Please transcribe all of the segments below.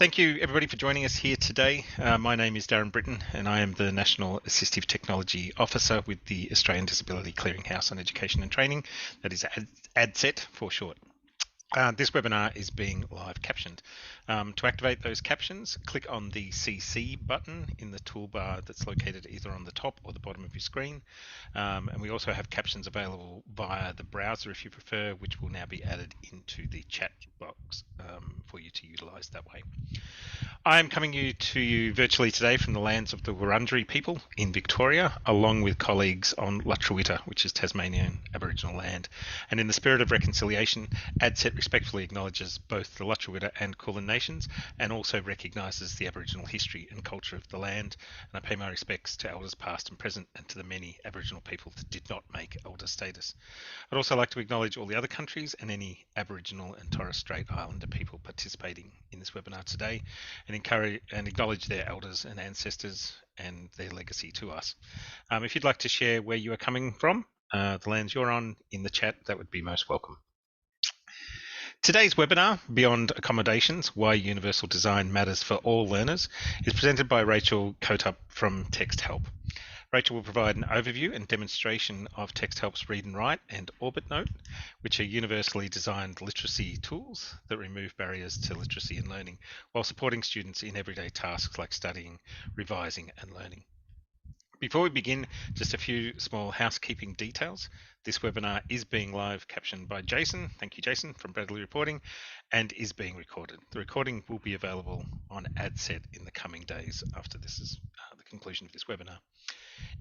Thank you everybody for joining us here today. My name is Darren Britton and I am the National Assistive Technology Officer with the Australian Disability Clearinghouse on Education and Training, that is ADCET for short. This webinar is being live captioned. To activate those captions, click on the CC button in the toolbar that's located either on the top or the bottom of your screen. And we also have captions available via the browser if you prefer, which will now be added into the chat box for you to utilize that way. I am coming to you virtually today from the lands of the Wurundjeri people in Victoria, along with colleagues on Lutruwita, which is Tasmanian Aboriginal land. And in the spirit of reconciliation, ADCET respectfully acknowledges both the Lutruwita and Kulin nations and also recognises the Aboriginal history and culture of the land. And I pay my respects to elders past and present and to the many Aboriginal people that did not make elder status. I'd also like to acknowledge all the other countries and any Aboriginal and Torres Strait Islander people participating in this webinar today, and encourage and acknowledge their elders and ancestors and their legacy to us. If you'd like to share where you are coming from, the lands you're on, in the chat, that would be most welcome. Today's webinar, Beyond Accommodations, Why Universal Design Matters for All Learners, is presented by Rachel Kotup from Texthelp. Rachel will provide an overview and demonstration of Texthelp's Read and Write and OrbitNote, which are universally designed literacy tools that remove barriers to literacy and learning while supporting students in everyday tasks like studying, revising and learning. Before we begin, just a few small housekeeping details. This webinar is being live captioned by Jason, thank you Jason, from Bradley Reporting, and is being recorded. The recording will be available on ADCET in the coming days after this is the conclusion of this webinar.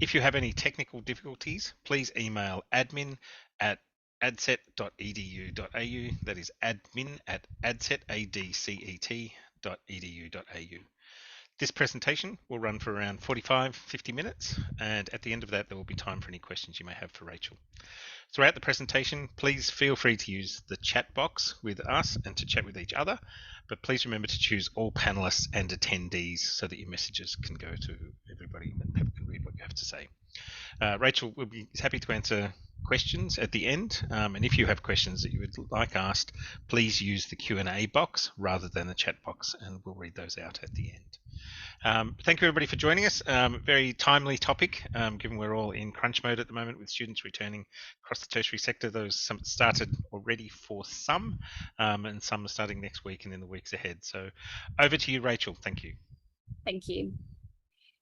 If you have any technical difficulties, please email admin@adcet.edu.au, that is admin@adcet.edu.au. This presentation will run for around 45-50 minutes, and at the end of that there will be time for any questions you may have for Rachel. Throughout the presentation, please feel free to use the chat box with us and to chat with each other, but please remember to choose all panelists and attendees so that your messages can go to everybody and people can read what you have to say. Rachel will be happy to answer questions at the end, and if you have questions that you would like asked, please use the Q&A box rather than the chat box, and we'll read those out at the end. Thank you everybody for joining us. Very timely topic, given we're all in crunch mode at the moment with students returning across the tertiary sector. Those started already for some, and some are starting next week and in the weeks ahead. So over to you, Rachel. Thank you. Thank you.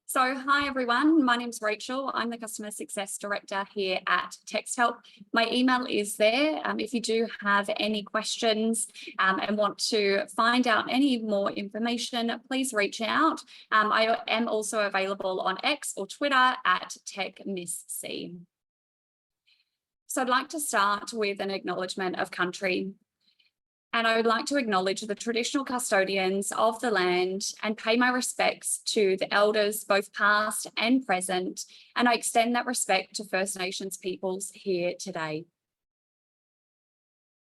So hi everyone, my name's Rachel. I'm the Customer Success Director here at Texthelp. My email is there. If you do have any questions and want to find out any more information, please reach out. I am also available on X or Twitter at TechMissC. So I'd like to start with an acknowledgement of country. And I would like to acknowledge the traditional custodians of the land and pay my respects to the elders, both past and present, and I extend that respect to First Nations peoples here today.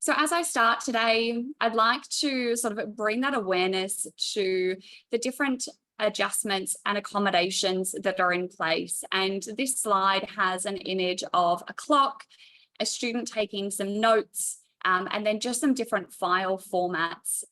So as I start today, I'd like to sort of bring that awareness to the different adjustments and accommodations that are in place. And this slide has an image of a clock, a student taking some notes, and then just some different file formats.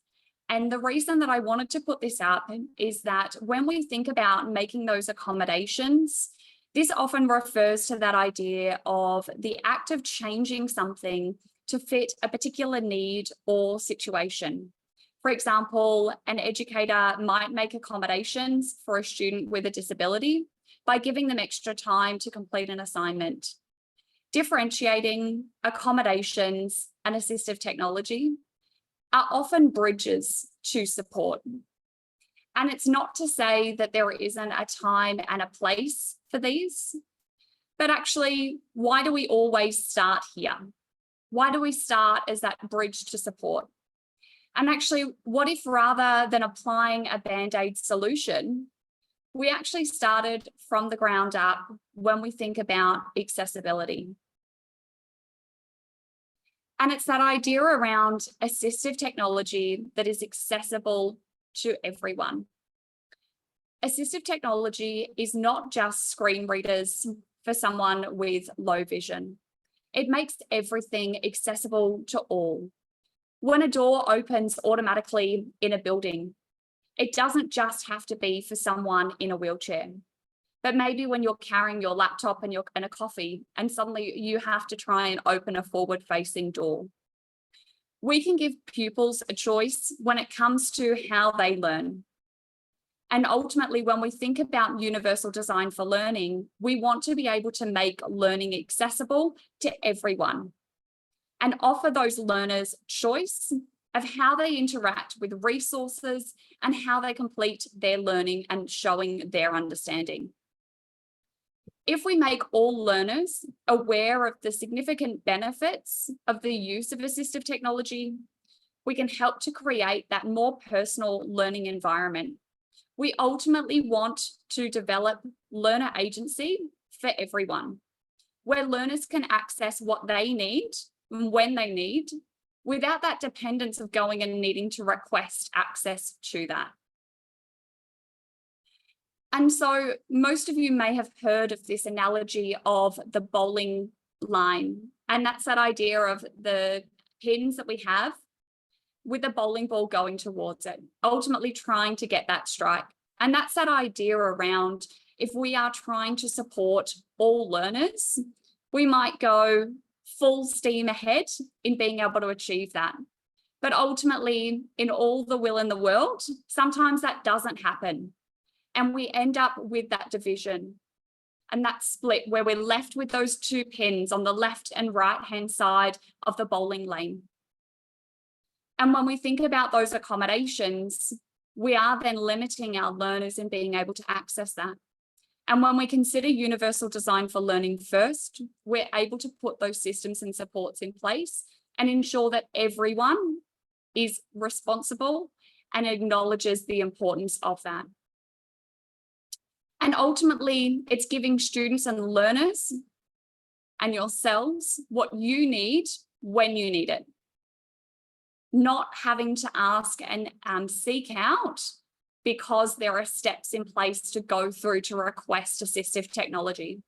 And the reason that I wanted to put this up is that when we think about making those accommodations, this often refers to that idea of the act of changing something to fit a particular need or situation. For example, an educator might make accommodations for a student with a disability by giving them extra time to complete an assignment. Differentiating accommodations and assistive technology are often bridges to support. And it's not to say that there isn't a time and a place for these, but actually, why do we always start here? Why do we start as that bridge to support? And actually, what if rather than applying a Band-Aid solution, we actually started from the ground up when we think about accessibility? And it's that idea around assistive technology that is accessible to everyone. Assistive technology is not just screen readers for someone with low vision. It makes everything accessible to all. When a door opens automatically in a building, It doesn't just have to be for someone in a wheelchair, but maybe when you're carrying your laptop and a coffee, and suddenly you have to try and open a forward-facing door. We can give pupils a choice when it comes to how they learn. And ultimately, when we think about universal design for learning, we want to be able to make learning accessible to everyone and offer those learners choice of how they interact with resources and how they complete their learning and showing their understanding. If we make all learners aware of the significant benefits of the use of assistive technology, we can help to create that more personal learning environment. We ultimately want to develop learner agency for everyone, where learners can access what they need and when they need, without that dependence of going and needing to request access to that. And so most of you may have heard of this analogy of the bowling line, and that's that idea of the pins that we have with a bowling ball going towards it, ultimately trying to get that strike. And that's that idea around, if we are trying to support all learners, we might go full steam ahead in being able to achieve that. But ultimately, in all the will in the world, sometimes that doesn't happen. And we end up with that division and that split where we're left with those two pins on the left and right-hand side of the bowling lane. And when we think about those accommodations, we are then limiting our learners in being able to access that. And when we consider universal design for learning first, we're able to put those systems and supports in place and ensure that everyone is responsible and acknowledges the importance of that. And ultimately, it's giving students and learners and yourselves what you need when you need it. Not having to ask and seek out because there are steps in place to go through to request assistive technology.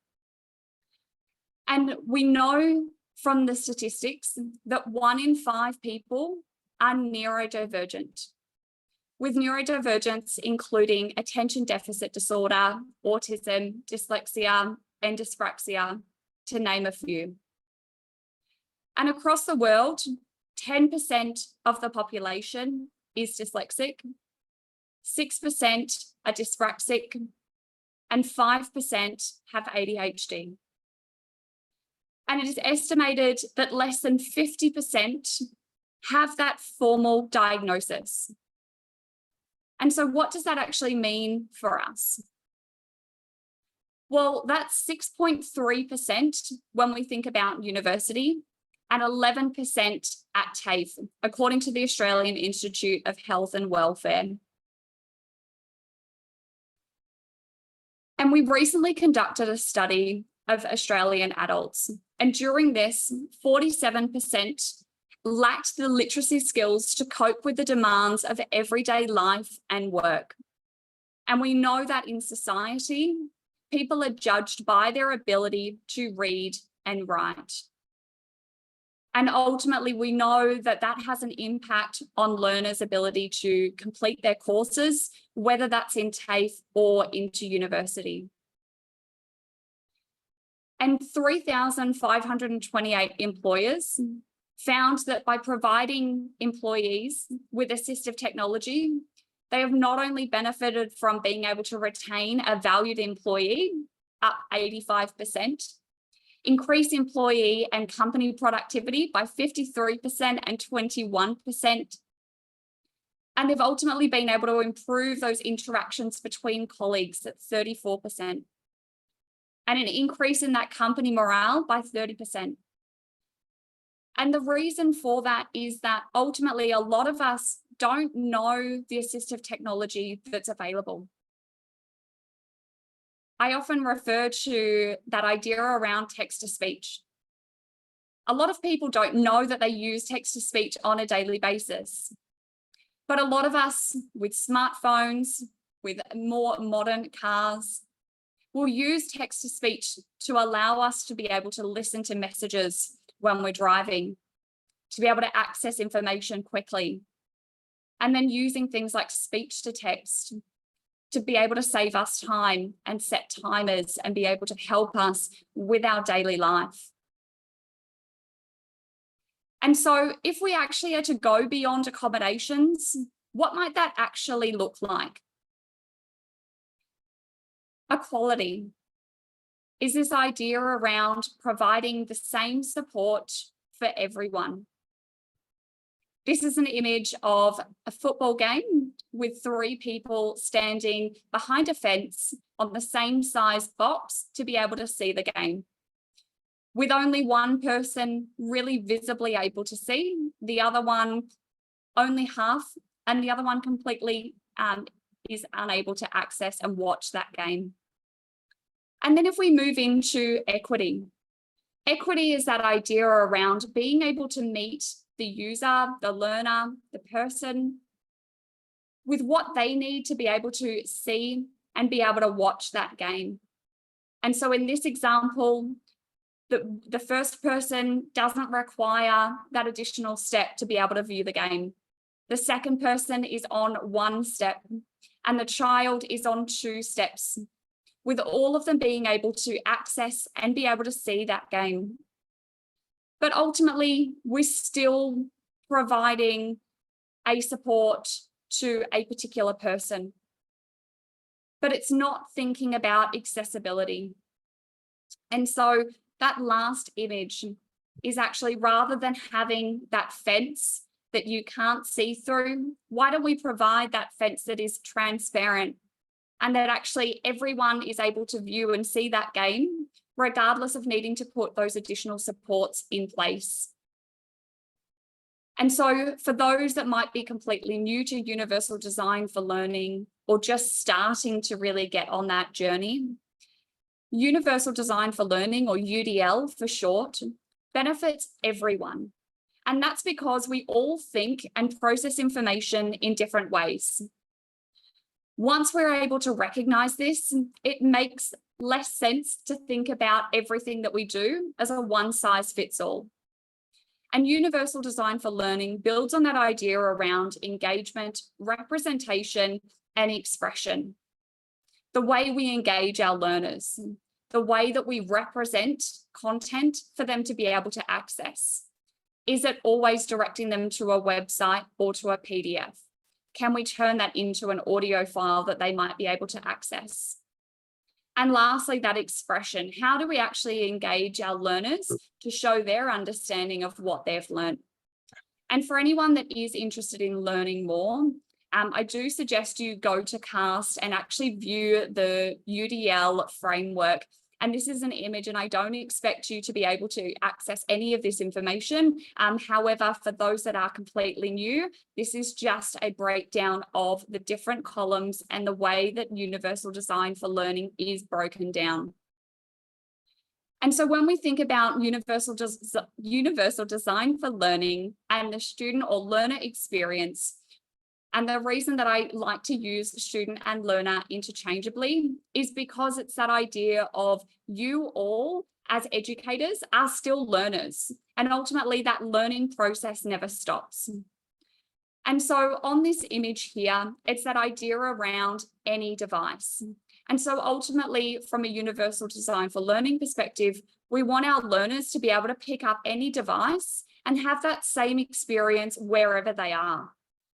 And we know from the statistics that 1 in 5 people are neurodivergent, with neurodivergence including attention deficit disorder, autism, dyslexia, and dyspraxia, to name a few. And across the world, 10% of the population is dyslexic, 6% are dyspraxic, and 5% have ADHD. And it is estimated that less than 50% have that formal diagnosis. And so what does that actually mean for us? Well, that's 6.3% when we think about university and 11% at TAFE, according to the Australian Institute of Health and Welfare. And we recently conducted a study of Australian adults. And during this, 47% lacked the literacy skills to cope with the demands of everyday life and work. And we know that in society, people are judged by their ability to read and write. And ultimately, we know that that has an impact on learners' ability to complete their courses, whether that's in TAFE or into university. And 3,528 employers found that by providing employees with assistive technology, they have not only benefited from being able to retain a valued employee, up 85%, increase employee and company productivity by 53% and 21%. And they've ultimately been able to improve those interactions between colleagues at 34%. And an increase in that company morale by 30%. And the reason for that is that ultimately a lot of us don't know the assistive technology that's available. I often refer to that idea around text-to-speech. A lot of people don't know that they use text-to-speech on a daily basis. But a lot of us with smartphones, with more modern cars, will use text-to-speech to allow us to be able to listen to messages when we're driving, to be able to access information quickly. And then using things like speech to text to be able to save us time and set timers and be able to help us with our daily life. And so if we actually are to go beyond accommodations, what might that actually look like? Equality is this idea around providing the same support for everyone. This is an image of a football game with 3 people standing behind a fence on the same size box to be able to see the game, with only one person really visibly able to see, the other one only half, and the other one completely is unable to access and watch that game. And then if we move into equity, equity is that idea around being able to meet the user, the learner, the person with what they need to be able to see and be able to watch that game. And so in this example, the first person doesn't require that additional step to be able to view the game. The second person is on 1 step and the child is on 2 steps, with all of them being able to access and be able to see that game. But ultimately, we're still providing a support to a particular person. But it's not thinking about accessibility. And so that last image is actually, rather than having that fence that you can't see through, why don't we provide that fence that is transparent and that actually everyone is able to view and see that game, regardless of needing to put those additional supports in place. And so for those that might be completely new to universal design for learning or just starting to really get on that journey, universal design for learning, or UDL for short, benefits everyone. And that's because we all think and process information in different ways. Once we're able to recognize this, it makes less sense to think about everything that we do as a one-size-fits-all. And universal design for learning builds on that idea around engagement, representation, and expression. The way we engage our learners, the way that we represent content for them to be able to access. Is it always directing them to a website or to a PDF? Can we turn that into an audio file that they might be able to access? And lastly, that expression. How do we actually engage our learners to show their understanding of what they've learned? And for anyone that is interested in learning more, I do suggest you go to CAST and actually view the UDL framework. And this is an image, and I don't expect you to be able to access any of this information. However, for those that are completely new, this is just a breakdown of the different columns and the way that universal design for learning is broken down. And so when we think about universal design for learning and the student or learner experience, and the reason that I like to use student and learner interchangeably is because it's that idea of you all as educators are still learners, and ultimately that learning process never stops. And so on this image here, it's that idea around any device. And so ultimately, from a universal design for learning perspective, we want our learners to be able to pick up any device and have that same experience wherever they are.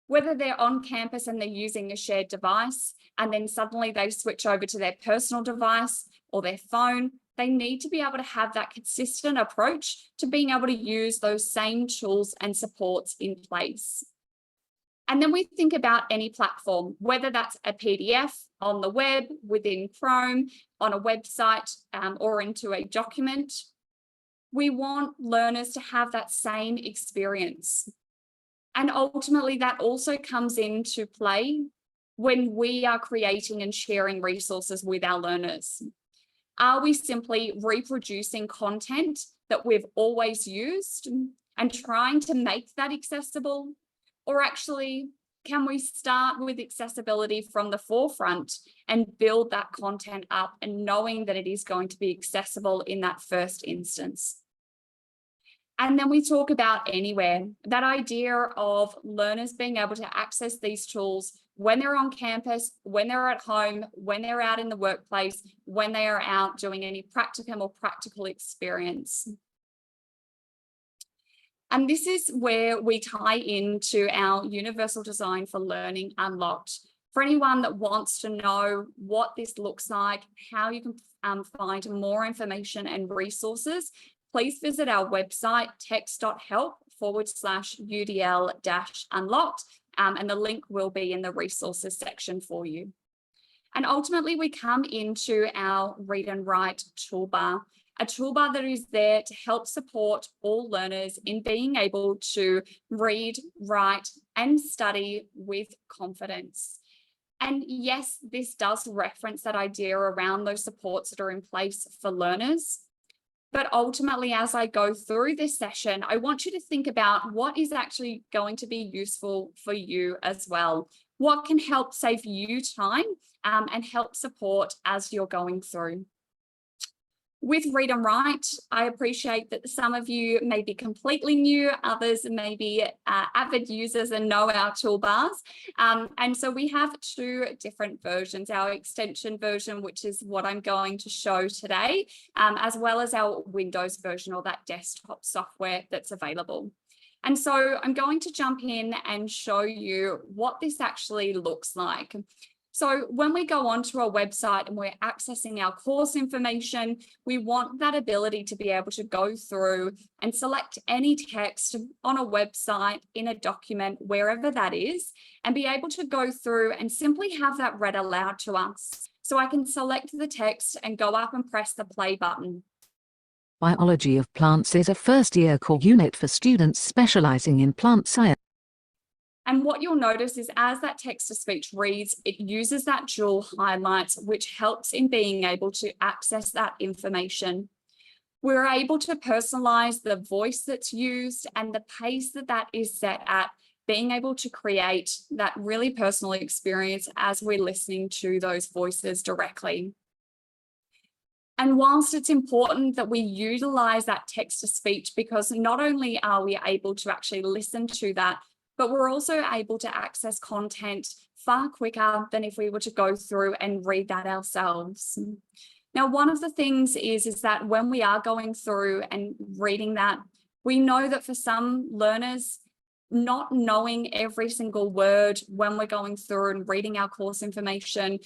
Whether they're on campus and they're using a shared device, and then suddenly they switch over to their personal device or their phone, they need to be able to have that consistent approach to being able to use those same tools and supports in place. And then we think about any platform, whether that's a PDF on the web, within Chrome, on a website, or into a document. We want learners to have that same experience. And ultimately, that also comes into play when we are creating and sharing resources with our learners. Are we simply reproducing content that we've always used and trying to make that accessible? Or actually, can we start with accessibility from the forefront and build that content up and knowing that it is going to be accessible in that first instance? And then we talk about anywhere, that idea of learners being able to access these tools when they're on campus, when they're at home, when they're out in the workplace, when they are out doing any practicum or practical experience. And this is where we tie into our Universal Design for Learning Unlocked. For anyone that wants to know what this looks like, how you can find more information and resources, please visit our website, text.help/UDL-unlocked, and the link will be in the resources section for you. And ultimately, we come into our Read and Write toolbar, a toolbar that is there to help support all learners in being able to read, write, and study with confidence. And yes, this does reference that idea around those supports that are in place for learners. But ultimately, as I go through this session, I want you to think about what is actually going to be useful for you as well. What can help save you time and help support as you're going through. With Read and Write, I appreciate that some of you may be completely new, others may be avid users and know our toolbars. And so we have two different versions, our extension version, which is what I'm going to show today, as well as our Windows version or that desktop software that's available. And so I'm going to jump in and show you what this actually looks like. So when we go onto a website and we're accessing our course information, we want that ability to be able to go through and select any text on a website, in a document, wherever that is, and be able to go through and simply have that read aloud to us. So I can select the text and go up and press the play button. Biology of plants is a first-year core unit for students specializing in plant science. And what you'll notice is as that text-to-speech reads, it uses that dual highlights, which helps in being able to access that information. We're able to personalize the voice that's used and the pace that that is set at, being able to create that really personal experience as we're listening to those voices directly. And whilst it's important that we utilize that text-to-speech, because not only are we able to actually listen to that, but we're also able to access content far quicker than if we were to go through and read that ourselves. Now, one of the things is that when we are going through and reading that, we know that for some learners, not knowing every single word when we're going through and reading our course information,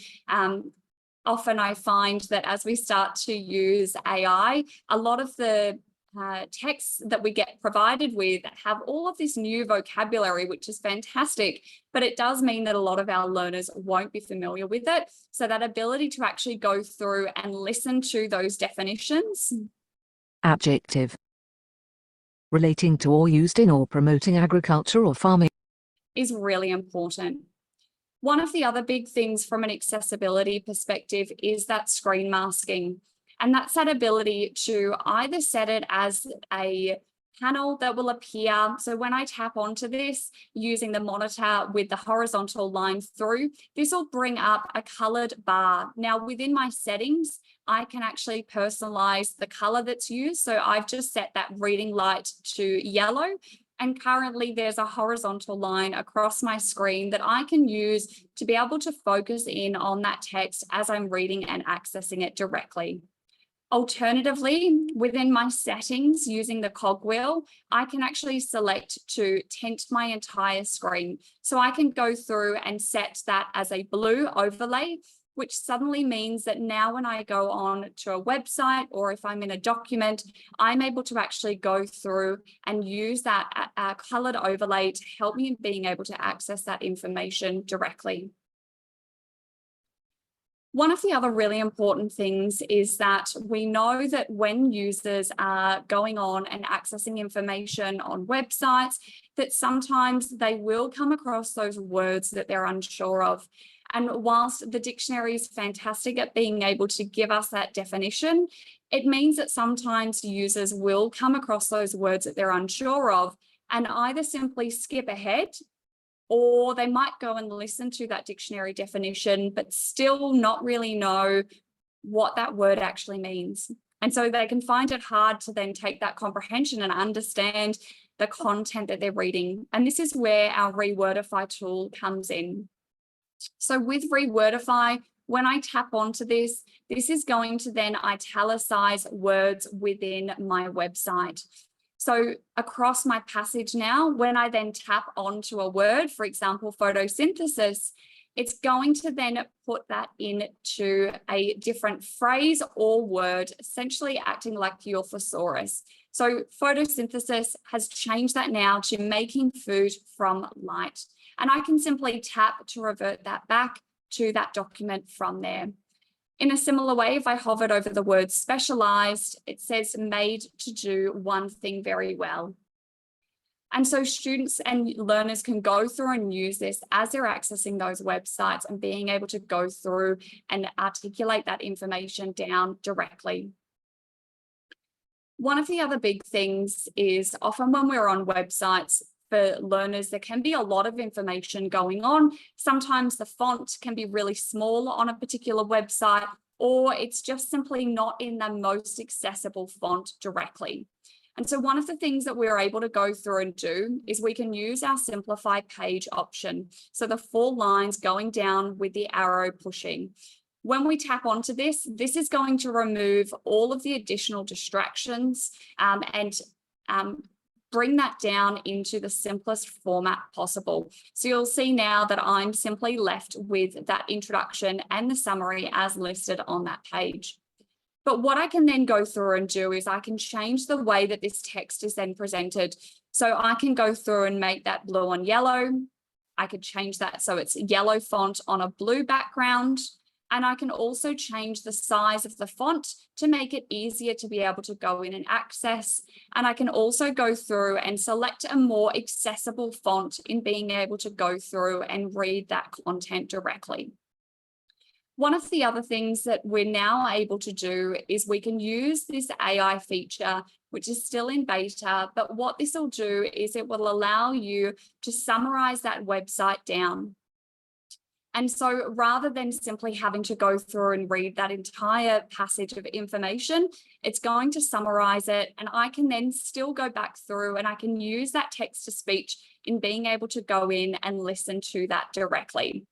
often I find that as we start to use AI, a lot of the texts that we get provided with have all of this new vocabulary, which is fantastic, but it does mean that a lot of our learners won't be familiar with it. So that ability to actually go through and listen to those definitions. Adjective. Relating to or used in or promoting agriculture or farming. Is really important. One of the other big things from an accessibility perspective is that screen masking. And that's that ability to either set it as a panel that will appear. So when I tap onto this using the monitor with the horizontal line through, this will bring up a colored bar. Now within my settings, I can actually personalize the color that's used. So I've just set that reading light to yellow. And currently there's a horizontal line across my screen that I can use to be able to focus in on that text as I'm reading and accessing it directly. Alternatively, within my settings using the cogwheel, I can actually select to tint my entire screen. So I can go through and set that as a blue overlay, which suddenly means that now when I go on to a website or if I'm in a document, I'm able to actually go through and use that colored overlay to help me in being able to access that information directly. One of the other really important things is that we know that when users are going on and accessing information on websites, that sometimes they will come across those words that they're unsure of. And whilst the dictionary is fantastic at being able to give us that definition, it means that sometimes users will come across those words that they're unsure of and either simply skip ahead, or they might go and listen to that dictionary definition, but still not really know what that word actually means. And so they can find it hard to then take that comprehension and understand the content that they're reading. And this is where our Rewordify tool comes in. So with Rewordify, when I tap onto this, this is going to then italicize words within my website. So across my passage now, when I then tap onto a word, for example, photosynthesis, it's going to then put that into a different phrase or word, essentially acting like your thesaurus. So photosynthesis has changed that now to making food from light. And I can simply tap to revert that back to that document from there. In a similar way, if I hovered over the word specialized, it says made to do one thing very well. And so students and learners can go through and use this as they're accessing those websites and being able to go through and articulate that information down directly. One of the other big things is often when we're on websites, for learners, there can be a lot of information going on. Sometimes the font can be really small on a particular website, or it's just simply not in the most accessible font directly. And so one of the things that we're able to go through and do is we can use our simplify page option. So the 4 lines going down with the arrow pushing. When we tap onto this, this is going to remove all of the additional distractions and bring that down into the simplest format possible. So you'll see now that I'm simply left with that introduction and the summary as listed on that page. But what I can then go through and do is I can change the way that this text is then presented. So I can go through and make that blue on yellow. I could change that so it's yellow font on a blue background. And I can also change the size of the font to make it easier to be able to go in and access. And I can also go through and select a more accessible font in being able to go through and read that content directly. One of the other things that we're now able to do is we can use this AI feature, which is still in beta, but what this will do is it will allow you to summarize that website down. And so rather than simply having to go through and read that entire passage of information, it's going to summarize it. And I can then still go back through and I can use that text to speech in being able to go in and listen to that directly.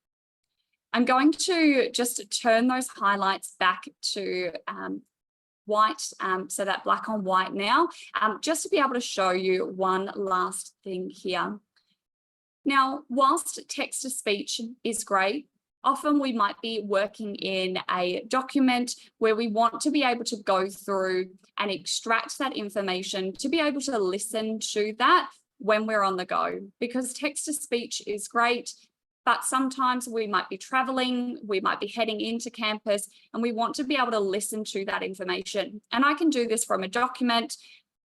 I'm going to just turn those highlights back to white, so that black on white now, just to be able to show you one last thing here. Now, whilst text to speech is great, often we might be working in a document where we want to be able to go through and extract that information to be able to listen to that when we're on the go, because text to speech is great, but sometimes we might be traveling, we might be heading into campus, and we want to be able to listen to that information. And I can do this from a document.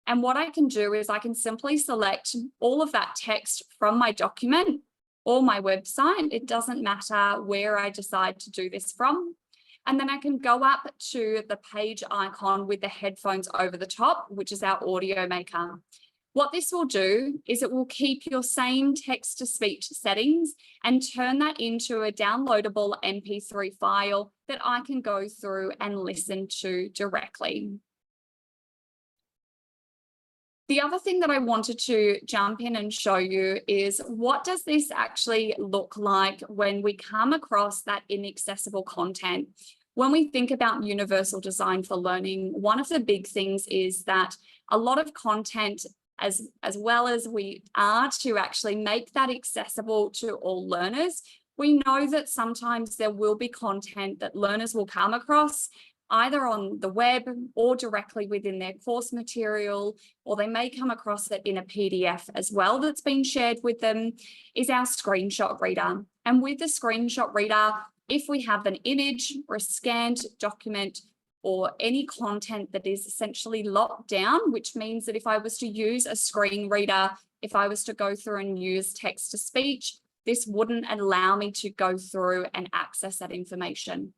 And what I can do is I can simply select all of that text from my document or my website. It doesn't matter where I decide to do this from. And then I can go up to the page icon with the headphones over the top, which is our audio maker. What this will do is it will keep your same text to speech settings and turn that into a downloadable MP3 file that I can go through and listen to directly. The other thing that I wanted to jump in and show you is what does this actually look like when we come across that inaccessible content? When we think about universal design for learning, one of the big things is that a lot of content, as well as we are to actually make that accessible to all learners, we know that sometimes there will be content that learners will come across either on the web or directly within their course material, or they may come across it in a PDF as well that's been shared with them, is our screenshot reader. And with the screenshot reader, if we have an image or a scanned document or any content that is essentially locked down, which means that if I was to use a screen reader, if I was to go through and use text to speech, this wouldn't allow me to go through and access that information.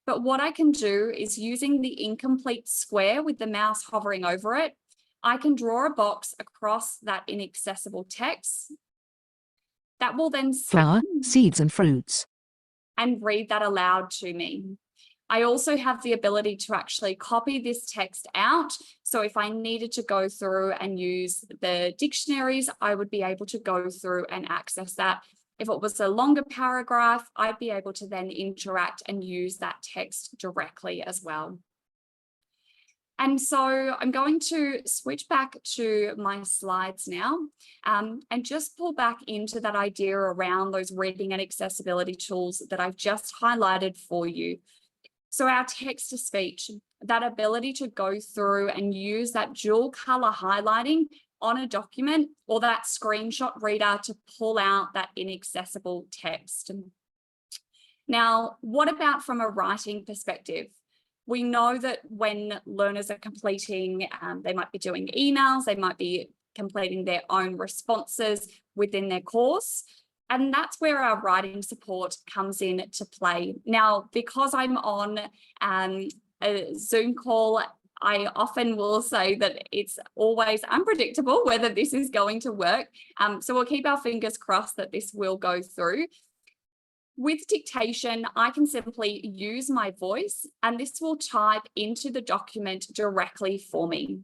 But what I can do is using the incomplete square with the mouse hovering over it, I can draw a box across that inaccessible text that will then flower, seeds and fruits, and read that aloud to me. I also have the ability to actually copy this text out. So if I needed to go through and use the dictionaries, I would be able to go through and access that. If it was a longer paragraph, I'd be able to then interact and use that text directly as well. And so I'm going to switch back to my slides now and just pull back into that idea around those reading and accessibility tools that I've just highlighted for you. So our text-to-speech, that ability to go through and use that dual color highlighting on a document, or that screenshot reader to pull out that inaccessible text. Now, what about from a writing perspective? We know that when learners are completing, they might be doing emails, they might be completing their own responses within their course. And that's where our writing support comes in to play. Now, because I'm on a Zoom call, I often will say that it's always unpredictable whether this is going to work. So we'll keep our fingers crossed that this will go through. With dictation, I can simply use my voice and this will type into the document directly for me.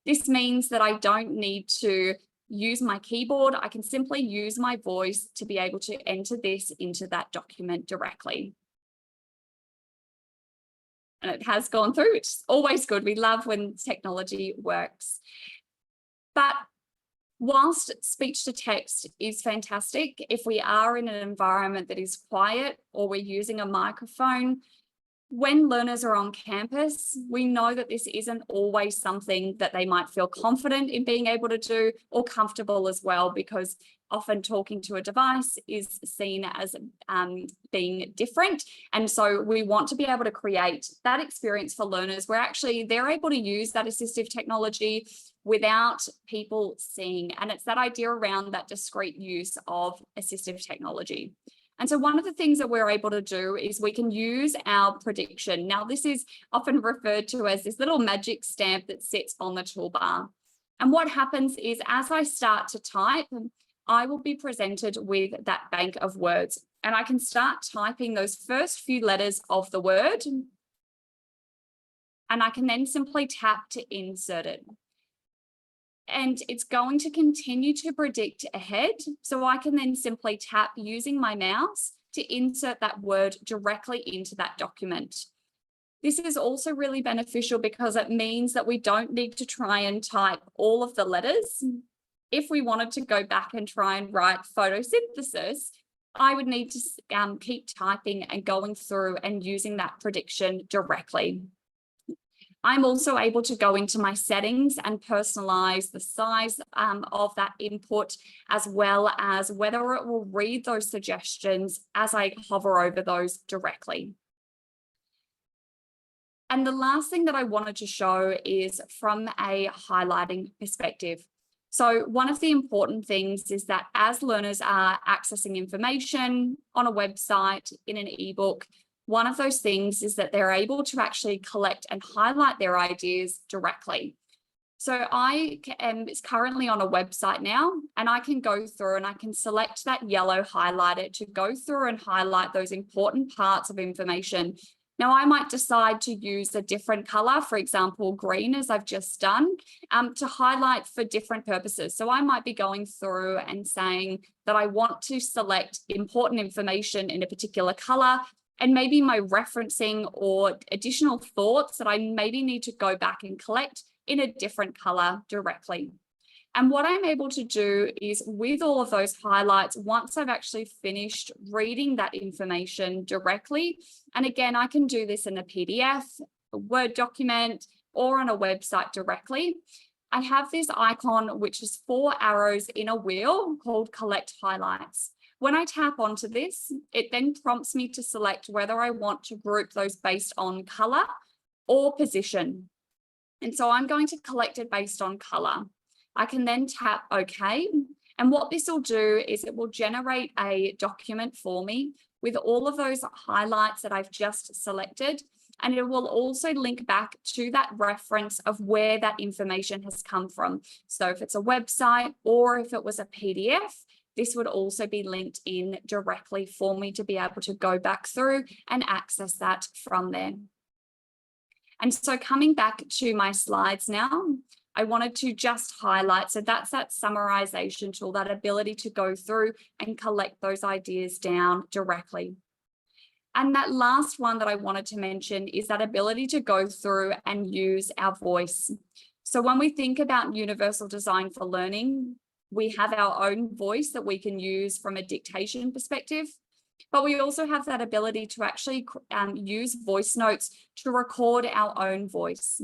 This means that I don't need to use my keyboard. I can simply use my voice to be able to enter this into that document directly. And it has gone through, which is always good. We love when technology works. But whilst speech to text is fantastic, if we are in an environment that is quiet or we're using a microphone, when learners are on campus, we know that this isn't always something that they might feel confident in being able to do or comfortable as well, because often talking to a device is seen as being different. And so we want to be able to create that experience for learners where actually they're able to use that assistive technology without people seeing. And it's that idea around that discrete use of assistive technology. And so one of the things that we're able to do is we can use our prediction. Now, this is often referred to as this little magic stamp that sits on the toolbar. And what happens is as I start to type, I will be presented with that bank of words. And I can start typing those first few letters of the word. And I can then simply tap to insert it. And it's going to continue to predict ahead. So I can then simply tap using my mouse to insert that word directly into that document. This is also really beneficial because it means that we don't need to try and type all of the letters. If we wanted to go back and try and write photosynthesis, I would need to keep typing and going through and using that prediction directly. I'm also able to go into my settings and personalize the size of that input, as well as whether it will read those suggestions as I hover over those directly. And the last thing that I wanted to show is from a highlighting perspective. So one of the important things is that as learners are accessing information on a website, in an ebook, one of those things is that they're able to actually collect and highlight their ideas directly. So I am currently on a website now, and I can go through and I can select that yellow highlighter to go through and highlight those important parts of information. Now, I might decide to use a different color, for example, green, as I've just done, to highlight for different purposes. So I might be going through and saying that I want to select important information in a particular color, and maybe my referencing or additional thoughts that I maybe need to go back and collect in a different color directly. And what I'm able to do is with all of those highlights, once I've actually finished reading that information directly, and again, I can do this in a PDF, a Word document, or on a website directly, I have this icon, which is 4 arrows in a wheel called Collect Highlights. When I tap onto this, it then prompts me to select whether I want to group those based on color or position. And so I'm going to collect it based on color. I can then tap OK. And what this will do is it will generate a document for me with all of those highlights that I've just selected. And it will also link back to that reference of where that information has come from. So if it's a website or if it was a PDF, this would also be linked in directly for me to be able to go back through and access that from there. And so coming back to my slides now, I wanted to just highlight, so that's that summarization tool, that ability to go through and collect those ideas down directly. And that last one that I wanted to mention is that ability to go through and use our voice. So when we think about universal design for learning, we have our own voice that we can use from a dictation perspective, but we also have that ability to actually use voice notes to record our own voice.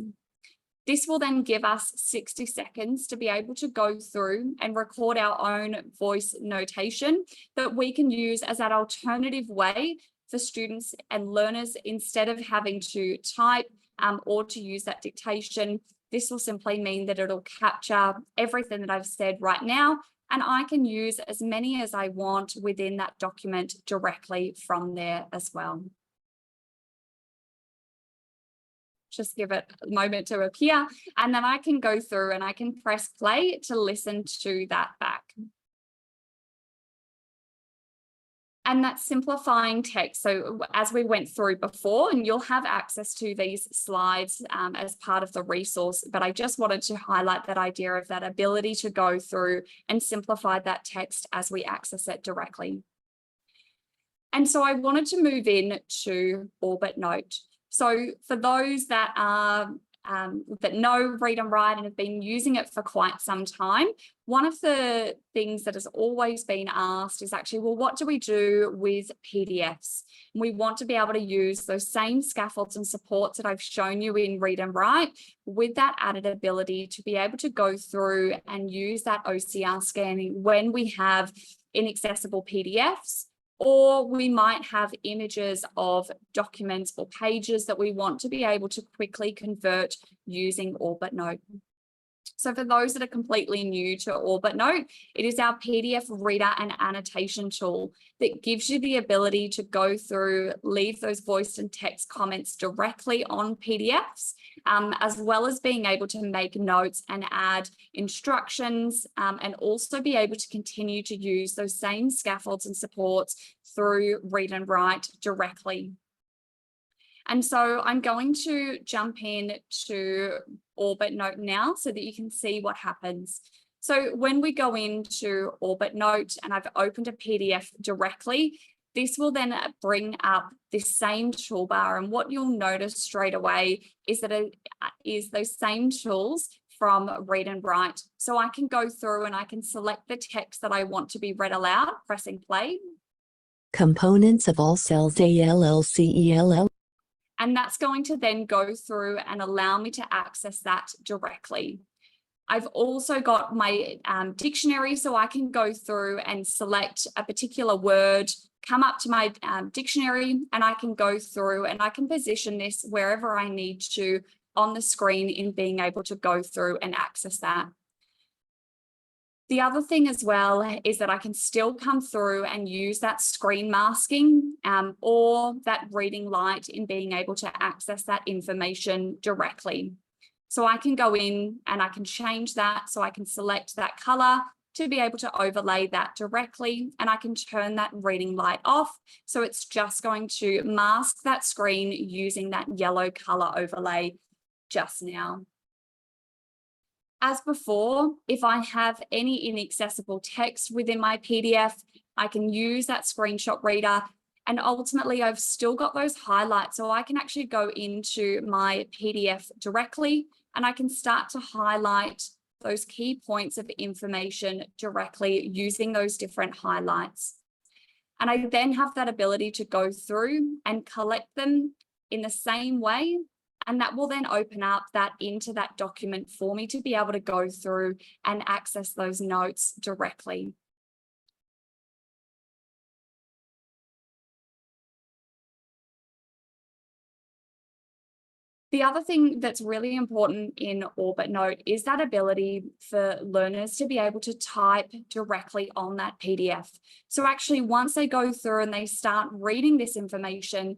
This will then give us 60 seconds to be able to go through and record our own voice notation that we can use as that alternative way for students and learners, instead of having to type or to use that dictation. This will simply mean that it'll capture everything that I've said right now, and I can use as many as I want within that document directly from there as well. Just give it a moment to appear, and then I can go through and I can press play to listen to that back. And that's simplifying text. So as we went through before, and you'll have access to these slides as part of the resource, but I just wanted to highlight that idea of that ability to go through and simplify that text as we access it directly. And so I wanted to move in to OrbitNote. So for those that are that know Read and Write and have been using it for quite some time, one of the things that has always been asked is actually, well, what do we do with PDFs? And we want to be able to use those same scaffolds and supports that I've shown you in Read and Write, with that added ability to be able to go through and use that OCR scanning when we have inaccessible PDFs, or we might have images of documents or pages that we want to be able to quickly convert using OrbitNote. So for those that are completely new to OrbitNote, it is our PDF reader and annotation tool that gives you the ability to go through, leave those voice and text comments directly on PDFs, as well as being able to make notes and add instructions, and also be able to continue to use those same scaffolds and supports through Read and Write directly. And so I'm going to jump in to OrbitNote now so that you can see what happens. So when we go into OrbitNote and I've opened a PDF directly, this will then bring up this same toolbar. And what you'll notice straight away is that it is those same tools from Read and Write. So I can go through and I can select the text that I want to be read aloud, pressing play. Components of all cells ALLCELL. And that's going to then go through and allow me to access that directly. I've also got my dictionary, so I can go through and select a particular word, come up to my dictionary, and I can go through and I can position this wherever I need to on the screen in being able to go through and access that. The other thing as well is that I can still come through and use that screen masking or that reading light in being able to access that information directly. So I can go in and I can change that. So I can select that color to be able to overlay that directly, and I can turn that reading light off. So it's just going to mask that screen using that yellow color overlay just now. As before, if I have any inaccessible text within my PDF, I can use that screenshot reader, and ultimately I've still got those highlights. So I can actually go into my PDF directly and I can start to highlight those key points of information directly using those different highlights. And I then have that ability to go through and collect them in the same way. And that will then open up that into that document for me to be able to go through and access those notes directly. The other thing that's really important in OrbitNote is that ability for learners to be able to type directly on that PDF. So actually, once they go through and they start reading this information,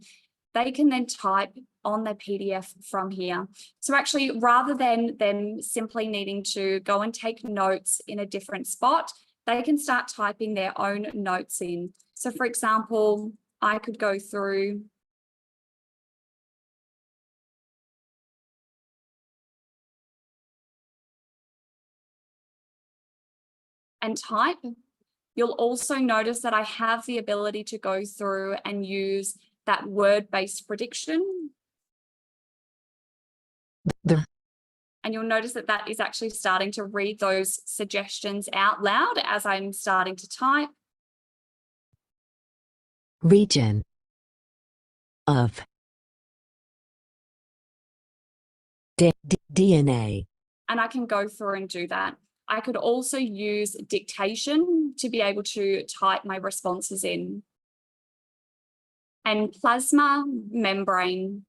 they can then type on the PDF from here. So actually, rather than them simply needing to go and take notes in a different spot, they can start typing their own notes in. So for example, I could go through and type. You'll also notice that I have the ability to go through and use that word-based prediction. And you'll notice that that is actually starting to read those suggestions out loud as I'm starting to type. Region of DNA. And I can go through and do that. I could also use dictation to be able to type my responses in. And plasma membrane.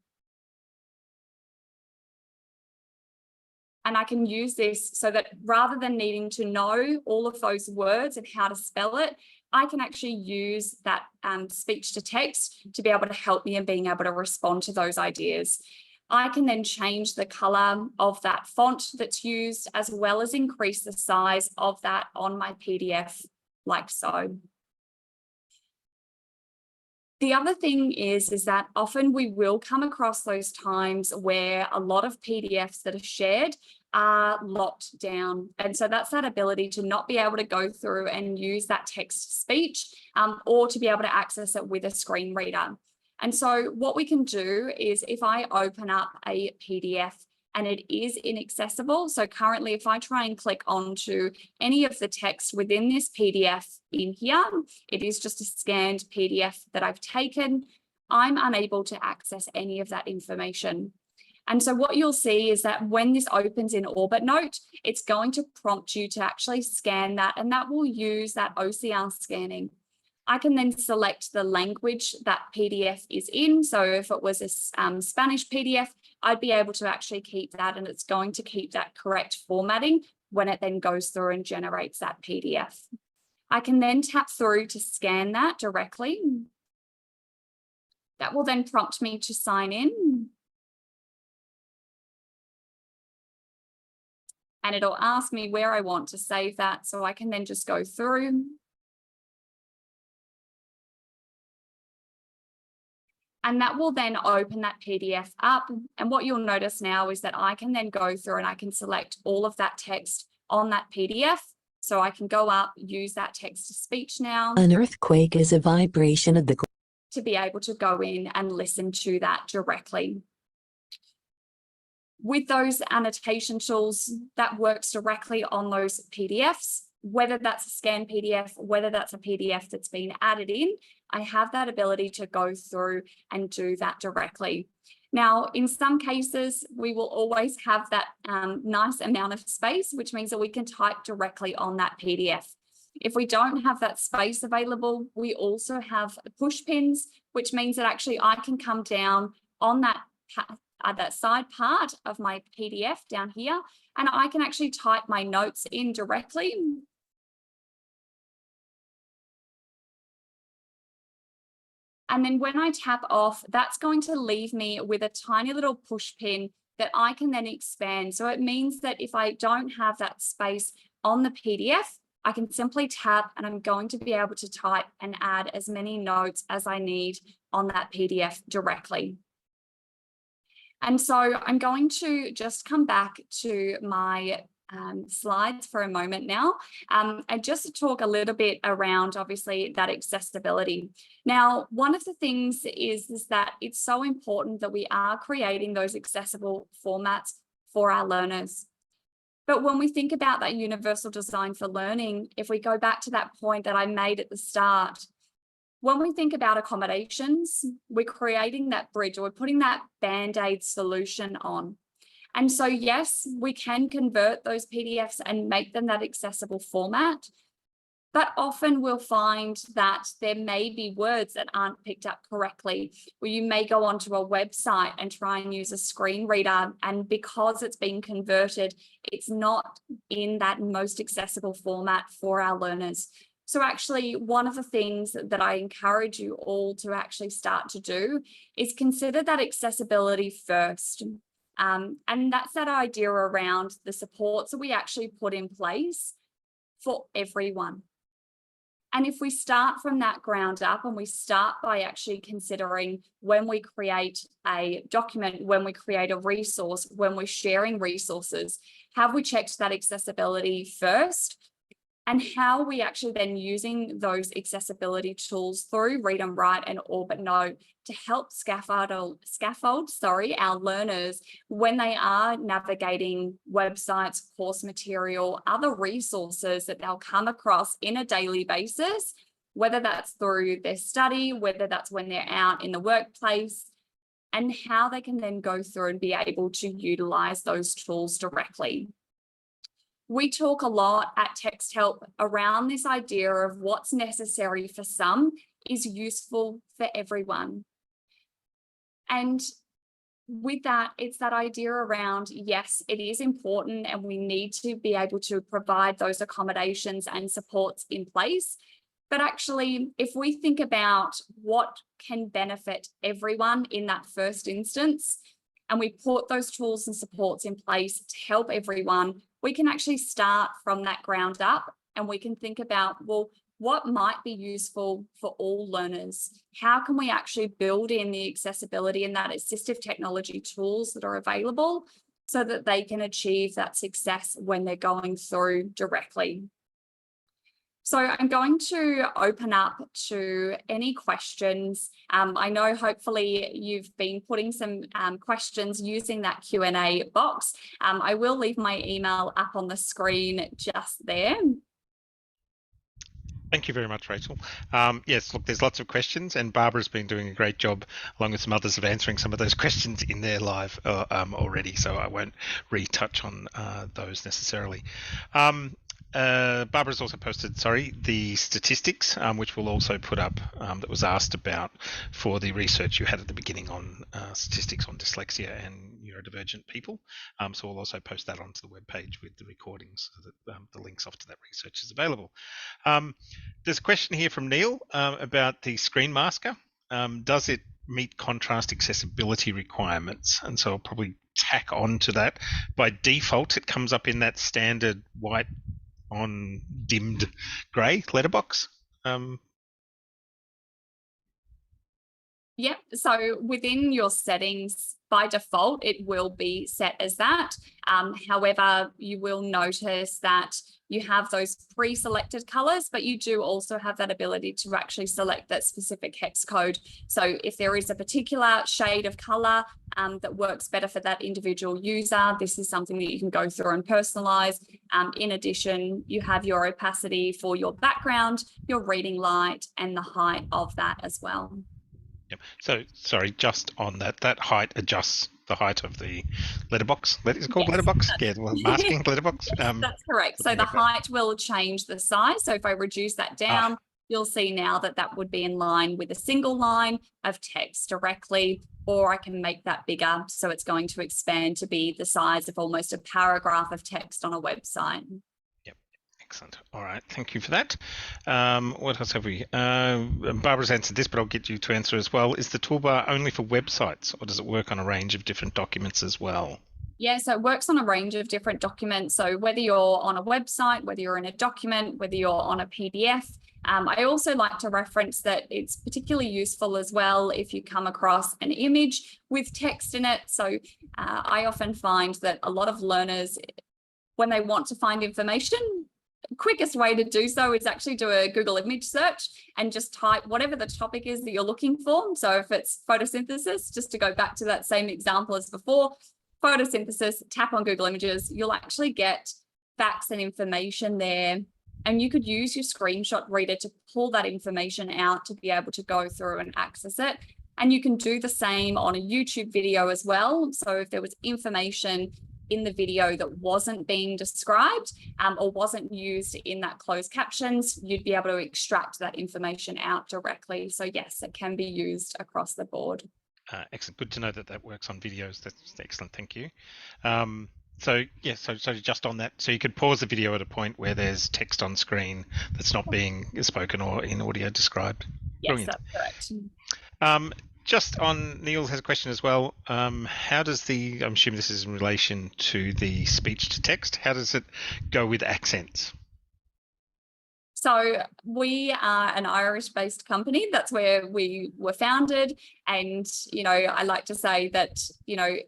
And I can use this so that rather than needing to know all of those words and how to spell it, I can actually use that speech to text to be able to help me in being able to respond to those ideas. I can then change the color of that font that's used, as well as increase the size of that on my PDF, like so. The other thing is that often we will come across those times where a lot of PDFs that are shared are locked down. And so that's that ability to not be able to go through and use that text speech or to be able to access it with a screen reader. And so what we can do is if I open up a PDF and it is inaccessible. So currently, if I try and click onto any of the text within this PDF in here, it is just a scanned PDF that I've taken. I'm unable to access any of that information. And so what you'll see is that when this opens in OrbitNote, it's going to prompt you to actually scan that, and that will use that OCR scanning. I can then select the language that PDF is in. So if it was a Spanish PDF, I'd be able to actually keep that, and it's going to keep that correct formatting when it then goes through and generates that PDF. I can then tap through to scan that directly. That will then prompt me to sign in. And it'll ask me where I want to save that. So I can then just go through. And that will then open that PDF up. And what you'll notice now is that I can then go through and I can select all of that text on that PDF. So I can go up, use that text to speech now. An earthquake is a vibration of the to be able to go in and listen to that directly. With those annotation tools, that works directly on those PDFs, whether that's a scanned PDF, whether that's a PDF that's been added in, I have that ability to go through and do that directly. Now, in some cases, we will always have that nice amount of space, which means that we can type directly on that PDF. If we don't have that space available, we also have push pins, which means that actually I can come down on that side part of my PDF down here, and I can actually type my notes in directly. And then when I tap off, that's going to leave me with a tiny little push pin that I can then expand. So it means that if I don't have that space on the PDF, I can simply tap and I'm going to be able to type and add as many notes as I need on that PDF directly. And so I'm going to just come back to my slides for a moment now, and just to talk a little bit around, obviously, that accessibility. Now, one of the things is that it's so important that we are creating those accessible formats for our learners. But when we think about that universal design for learning, if we go back to that point that I made at the start, when we think about accommodations, we're creating that bridge, or we're putting that Band-Aid solution on. And so, yes, we can convert those PDFs and make them that accessible format, but often we'll find that there may be words that aren't picked up correctly, or you may go onto a website and try and use a screen reader, and because it's been converted, it's not in that most accessible format for our learners. So actually, one of the things that I encourage you all to actually start to do is consider that accessibility first. And that's that idea around the supports that we actually put in place for everyone. And if we start from that ground up and we start by actually considering when we create a document, when we create a resource, when we're sharing resources, have we checked that accessibility first? And how are we actually then using those accessibility tools through Read and Write and OrbitNote to help scaffold our learners when they are navigating websites, course material, other resources that they'll come across in a daily basis, whether that's through their study, whether that's when they're out in the workplace, and how they can then go through and be able to utilize those tools directly. We talk a lot at Texthelp around this idea of what's necessary for some is useful for everyone. And with that, it's that idea around, yes, it is important and we need to be able to provide those accommodations and supports in place. But actually, if we think about what can benefit everyone in that first instance, and we put those tools and supports in place to help everyone, we can actually start from that ground up and we can think about, well, what might be useful for all learners? How can we actually build in the accessibility and that assistive technology tools that are available so that they can achieve that success when they're going through directly? So I'm going to open up to any questions. I know hopefully you've been putting some questions using that Q&A box. I will leave my email up on the screen just there. Thank you very much, Rachel. Yes, look, there's lots of questions and Barbara's been doing a great job along with some others of answering some of those questions in their live already, so I won't retouch on those necessarily. Barbara's also posted, the statistics, which we'll also put up, that was asked about for the research you had at the beginning on statistics on dyslexia and neurodivergent people. So we'll also post that onto the webpage with the recordings so that the links off to that research is available. There's a question here from Neil about the screen masker. Does it meet contrast accessibility requirements? And so I'll probably tack on to that. By default, it comes up in that standard white on dimmed grey letterbox. Yep, so within your settings, by default, it will be set as that. However, you will notice that you have those pre-selected colors, but you do also have that ability to actually select that specific hex code. So if there is a particular shade of color that works better for that individual user, this is something that you can go through and personalize. In addition, you have your opacity for your background, your reading light, and the height of that as well. Yep. So, sorry, just on that height adjusts the height of the letterbox. Is it called letterbox? Yeah, well, masking letterbox. Yes, that's correct. So the height will change the size. So if I reduce that down, you'll see now that that would be in line with a single line of text directly, or I can make that bigger. So it's going to expand to be the size of almost a paragraph of text on a website. Excellent. All right. Thank you for that. What else have we? Barbara's answered this, but I'll get you to answer as well. Is the toolbar only for websites or does it work on a range of different documents as well? Yeah, so it works on a range of different documents. So whether you're on a website, whether you're in a document, whether you're on a PDF, I also like to reference that it's particularly useful as well if you come across an image with text in it. So I often find that a lot of learners, when they want to find information, quickest way to do so is actually do a Google image search and just type whatever the topic is that you're looking for. So if it's photosynthesis, just to go back to that same example as before, photosynthesis, tap on Google Images, you'll actually get facts and information there. And you could use your screenshot reader to pull that information out to be able to go through and access it. And you can do the same on a YouTube video as well. So if there was information in the video that wasn't being described or wasn't used in that closed captions, you'd be able to extract that information out directly. So yes, it can be used across the board. Excellent. Good to know that that works on videos. That's excellent. Thank you. So yeah, so just on that, so you could pause the video at a point where there's text on screen that's not being spoken or in audio described. Yes, Brilliant. That's correct. Just on, Neil has a question as well. How does I'm assuming this is in relation to the speech to text, how does it go with accents? So we are an Irish-based company. That's where we were founded. And, I like to say that,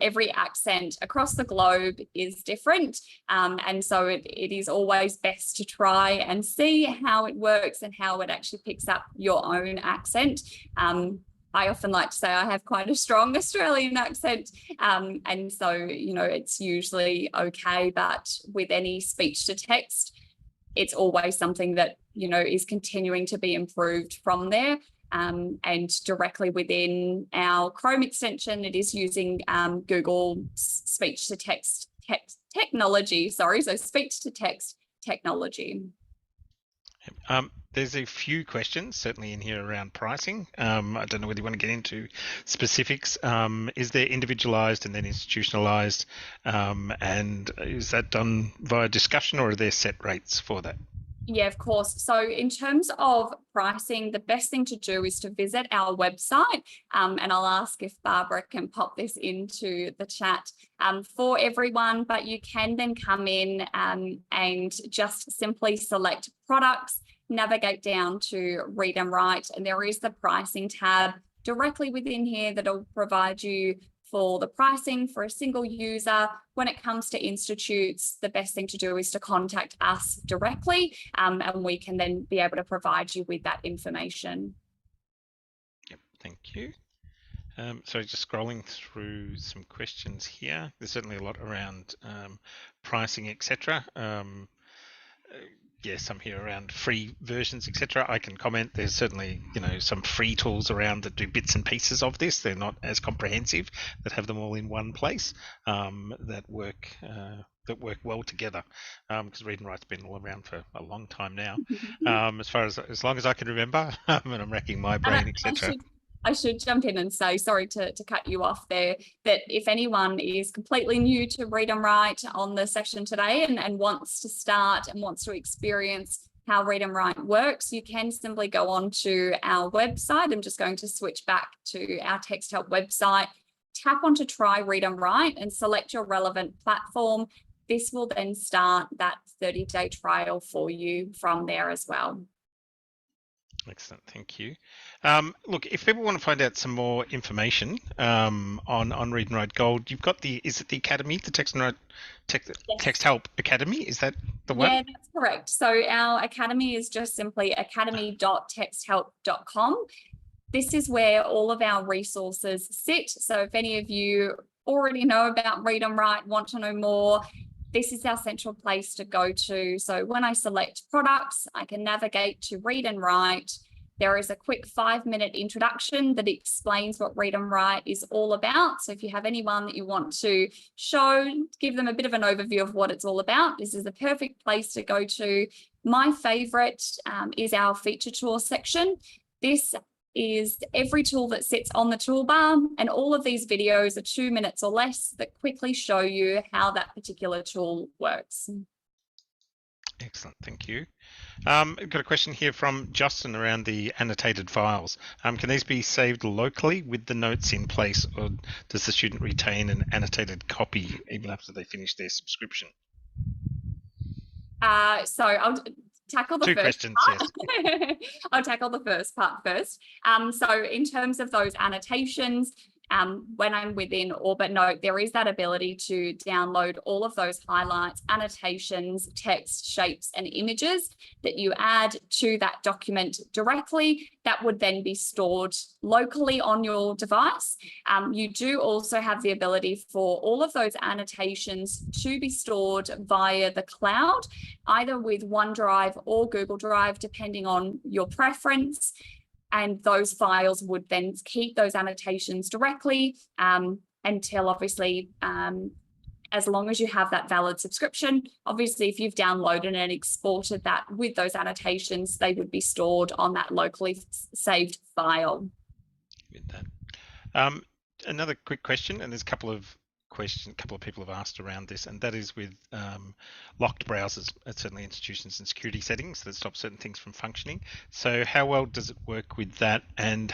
every accent across the globe is different. And so it is always best to try and see how it works and how it actually picks up your own accent. I often like to say I have quite a strong Australian accent. And so, it's usually okay. But with any speech to text, it's always something that, is continuing to be improved from there. And directly within our Chrome extension, it is using Google speech to text technology. So speech to text technology. There's a few questions certainly in here around pricing. I don't know whether you want to get into specifics. Is there individualized and then institutionalized? And is that done via discussion, or are there set rates for that? Yeah, of course. So in terms of pricing, the best thing to do is to visit our website. And I'll ask if Barbara can pop this into the chat for everyone, but you can then come in and just simply select products, navigate down to Read and Write, and there is the pricing tab directly within here that'll provide you for the pricing for a single user. When it comes to institutes, the best thing to do is to contact us directly, and we can then be able to provide you with that information. Yep, thank you. So just scrolling through some questions here. There's certainly a lot around pricing, etc. Yeah, some here around free versions, etc. I can comment. There's certainly, some free tools around that do bits and pieces of this. They're not as comprehensive, that have them all in one place, that work well together. Because Read and Write's been all around for a long time now, as long as I can remember, and I'm racking my brain, etc. I should jump in and say, sorry to cut you off there, that if anyone is completely new to Read and Write on the session today and wants to start and wants to experience how Read and Write works, you can simply go on to our website. I'm just going to switch back to our Texthelp website, tap onto Try Read and Write and select your relevant platform. This will then start that 30-day trial for you from there as well. Excellent, thank you. Look, if people want to find out some more information on Read and Write Gold, you've got is it the Academy, the Texthelp Academy? Is that the one? Yeah, that's correct. So our Academy is just simply academy.texthelp.com. This is where all of our resources sit. So if any of you already know about Read and Write, want to know more, this is our central place to go to. So when I select products, I can navigate to Read and Write. There is a quick 5-minute introduction that explains what Read and Write is all about. So if you have anyone that you want to show, give them a bit of an overview of what it's all about, this is the perfect place to go to. My favorite is our feature tour section. This is every tool that sits on the toolbar, and all of these videos are 2 minutes or less that quickly show you how that particular tool works. Excellent, thank you. I've got a question here from Justin around the annotated files. Can these be saved locally with the notes in place, or does the student retain an annotated copy even after they finish their subscription? So I'll tackle the first part. Yes. I'll tackle the first part first. So in terms of those annotations, when I'm within OrbitNote, there is that ability to download all of those highlights, annotations, text, shapes, and images that you add to that document directly. That would then be stored locally on your device. You do also have the ability for all of those annotations to be stored via the cloud, either with OneDrive or Google Drive, depending on your preference. And those files would then keep those annotations directly until, obviously, as long as you have that valid subscription. Obviously, if you've downloaded and exported that with those annotations, they would be stored on that locally saved file. With that. Another quick question, and there's a couple of people have asked around this, and that is with locked browsers at certainly institutions and security settings that stop certain things from functioning. So how well does it work with that? And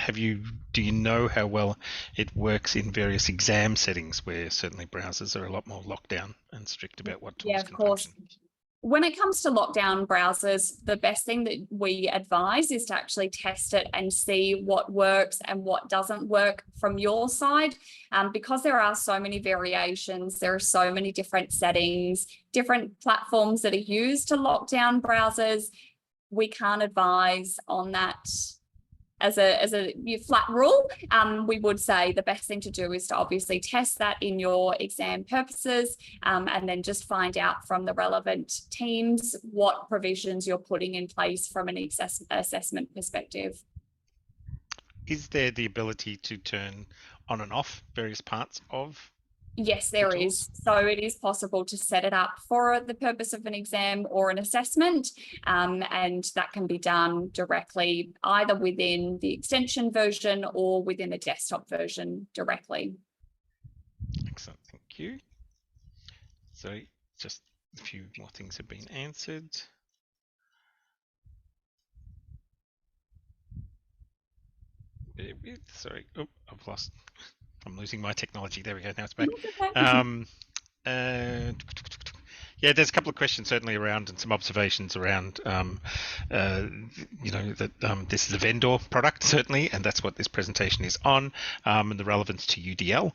do you know how well it works in various exam settings where certainly browsers are a lot more locked down and strict about what tools can function? When it comes to lockdown browsers, the best thing that we advise is to actually test it and see what works and what doesn't work from your side. Because there are so many variations, there are so many different settings, different platforms that are used to lock down browsers. We can't advise on that as a flat rule. We would say the best thing to do is to obviously test that in your exam purposes, and then just find out from the relevant teams what provisions you're putting in place from an assessment perspective. Is there the ability to turn on and off various parts of? Yes, there is. So it is possible to set it up for the purpose of an exam or an assessment, and that can be done directly either within the extension version or within the desktop version directly. Excellent, thank you. So just a few more things have been answered. Sorry, oh, I'm losing my technology. There we go. Now it's back. Yeah, there's a couple of questions certainly around and some observations around, that this is a vendor product certainly, and that's what this presentation is on, and the relevance to UDL.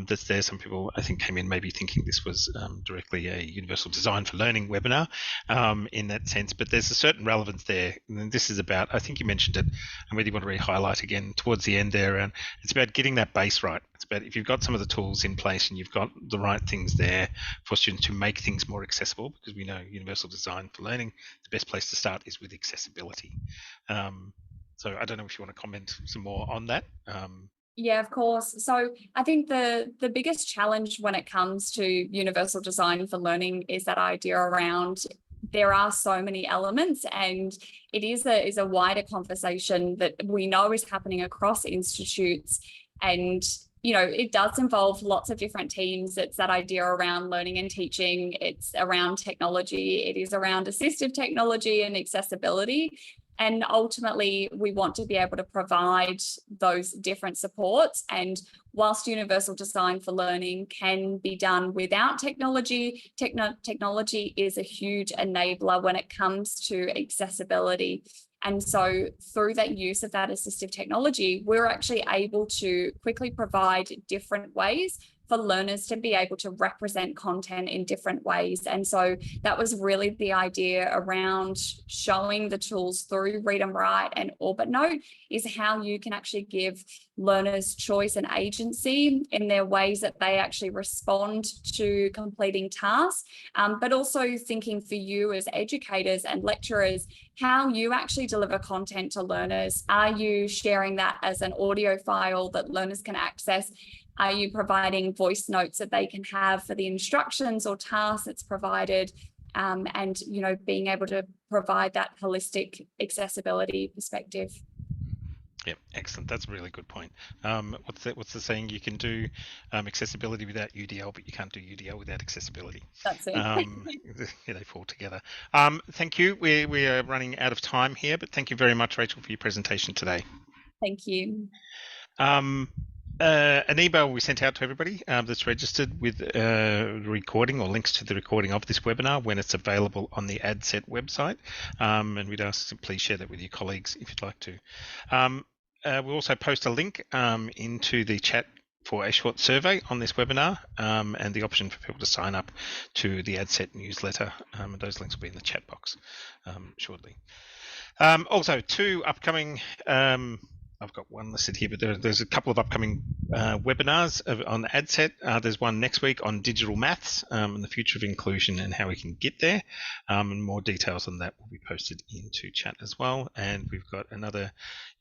That's there. Some people I think came in maybe thinking this was directly a Universal Design for Learning webinar in that sense, but there's a certain relevance there. And this is about, I think you mentioned it, and whether you want to re-highlight again towards the end there, and it's about getting that base right. It's about if you've got some of the tools in place and you've got the right things there for students to make things more accessible, because we know Universal Design for Learning, the best place to start is with accessibility. So I don't know if you want to comment some more on that. Yeah, of course. So I think the biggest challenge when it comes to Universal Design for Learning is that idea around there are so many elements, and it is a wider conversation that we know is happening across institutes. And it does involve lots of different teams. It's that idea around learning and teaching. It's around technology. It is around assistive technology and accessibility. And ultimately, we want to be able to provide those different supports. And whilst Universal Design for Learning can be done without technology, technology is a huge enabler when it comes to accessibility. And so through that use of that assistive technology, we're actually able to quickly provide different ways for learners to be able to represent content in different ways. And so that was really the idea around showing the tools through Read&Write and OrbitNote, is how you can actually give learners choice and agency in their ways that they actually respond to completing tasks, but also thinking for you as educators and lecturers, how you actually deliver content to learners. Are you sharing that as an audio file that learners can access? Are you providing voice notes that they can have for the instructions or tasks that's provided? And being able to provide that holistic accessibility perspective. Yep, excellent. That's a really good point. What's the saying? You can do accessibility without UDL, but you can't do UDL without accessibility. That's it. Yeah, they fall together. Thank you. We are running out of time here, but thank you very much, Rachel, for your presentation today. Thank you. An email we sent out to everybody that's registered with recording or links to the recording of this webinar when it's available on the ADCET website, and we'd ask to please share that with your colleagues if you'd like to. We'll also post a link into the chat for a short survey on this webinar, and the option for people to sign up to the ADCET newsletter, and those links will be in the chat box shortly. Also, two upcoming I've got one listed here, but there's a couple of upcoming webinars on ADCET. There's one next week on digital maths and the future of inclusion and how we can get there. And more details on that will be posted into chat as well. And we've got another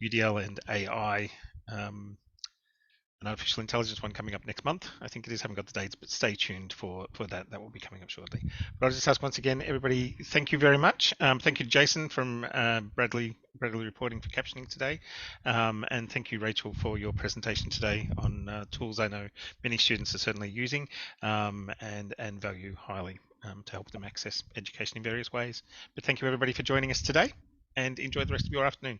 UDL and AI, an artificial intelligence one coming up next month. I think it is, haven't got the dates, but stay tuned for that. That will be coming up shortly. But I'll just ask once again, everybody, thank you very much. Thank you, Jason from Bradley Reporting for captioning today. And thank you, Rachel, for your presentation today on tools I know many students are certainly using and value highly to help them access education in various ways. But thank you, everybody, for joining us today, and enjoy the rest of your afternoon.